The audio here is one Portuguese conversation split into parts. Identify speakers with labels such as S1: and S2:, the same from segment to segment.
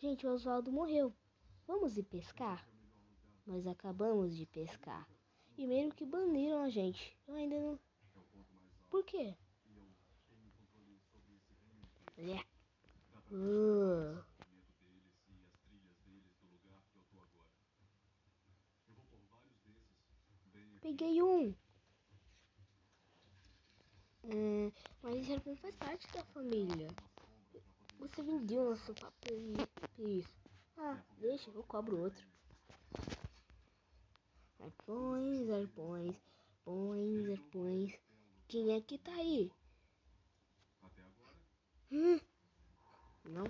S1: Gente, o Oswaldo morreu. Vamos ir pescar? Nós acabamos de pescar. E meio que baniram a gente. Eu ainda não... Por quê? É. Peguei um. Mas já não faz parte da família. Você vendeu nosso papel. Isso. Deixa, eu cobro outro. Arpões, arpões, pões, arpões. Quem é que tá aí? Não.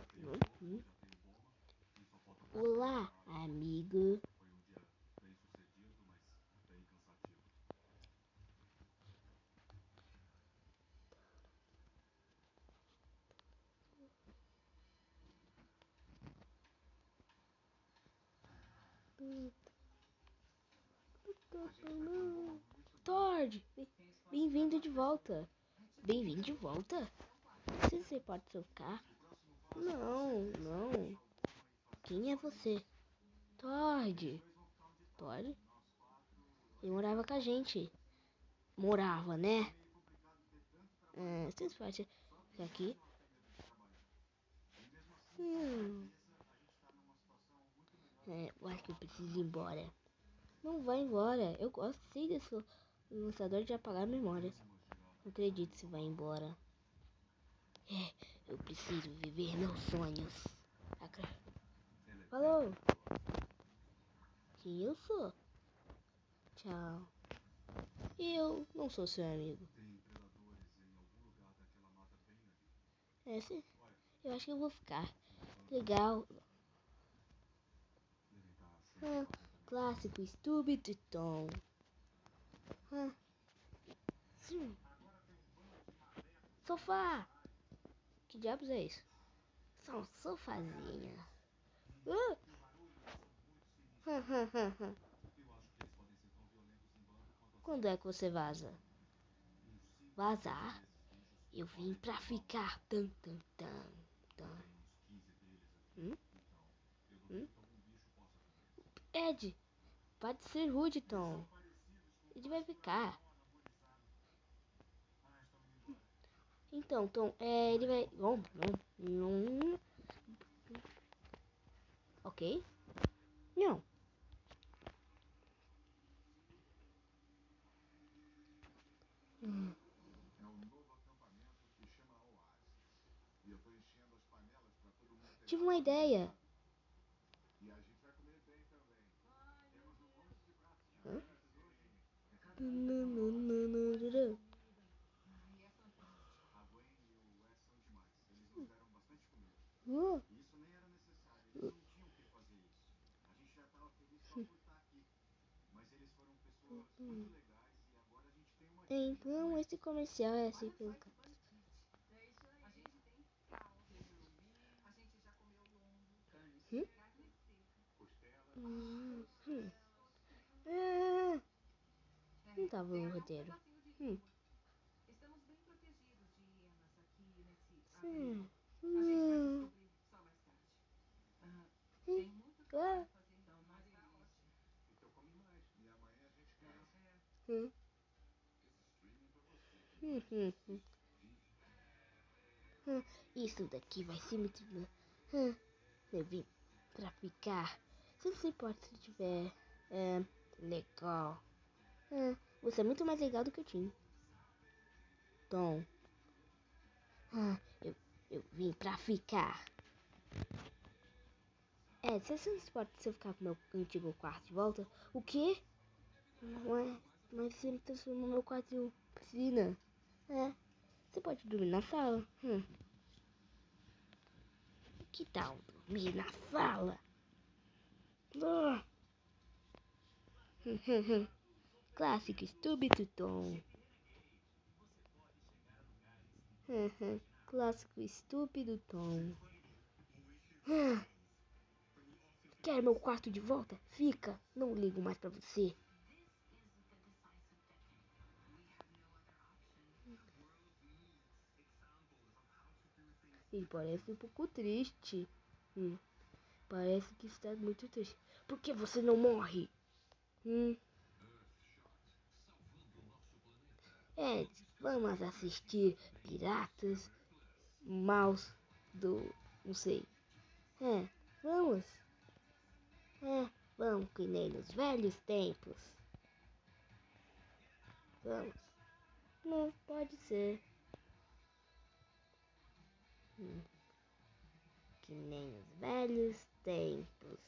S1: Olá, amigo. Tord, bem-vindo de volta. Bem-vindo de volta? Você pode ficar? Não. Quem é você? Tord. Tord? Ele morava com a gente. Morava, né? Vocês podem ficar aqui? Eu acho que eu preciso ir embora. Não vai embora. Eu gostei desse lançador de apagar memórias. Não acredito que você vai embora. Eu preciso viver meus sonhos. Falou. Quem eu sou? Tchau. Eu não sou seu amigo. Sim. Eu acho que eu vou ficar. Legal. Clássico Stupid Tom. Sim. Sofá. Que diabos é isso? São sofazinha. Quando é que você vaza? Vazar? Eu vim pra ficar. Tan, tan, tan, tan. Ed, pode ser rude, Tom. Ele vai ficar. Então, Tom, ele vai... Ok? Não. Tive uma ideia. Então, esse comercial é assim pelo... Não tava no roteiro. Isso daqui vai ser muito... Eu vim pra ficar. Se você pode, se tiver... legal. Você é muito mais legal do que eu tinha. Tom. Eu vim pra ficar. Se você não se importa se eu ficar com meu antigo quarto de volta, o quê? Mas você me transformou meu quarto em piscina. Você pode dormir na sala. Que tal dormir na sala? Clássico estúpido Tom. Clássico estúpido Tom. Quer meu quarto de volta? Fica. Não ligo mais pra você. Ele parece um pouco triste. Parece que está muito triste. Por que você não morre? Hum. É, vamos assistir piratas, maus do... não sei. É, vamos. Vamos que nem nos velhos tempos. Vamos. Não, pode ser. Que nem nos velhos tempos.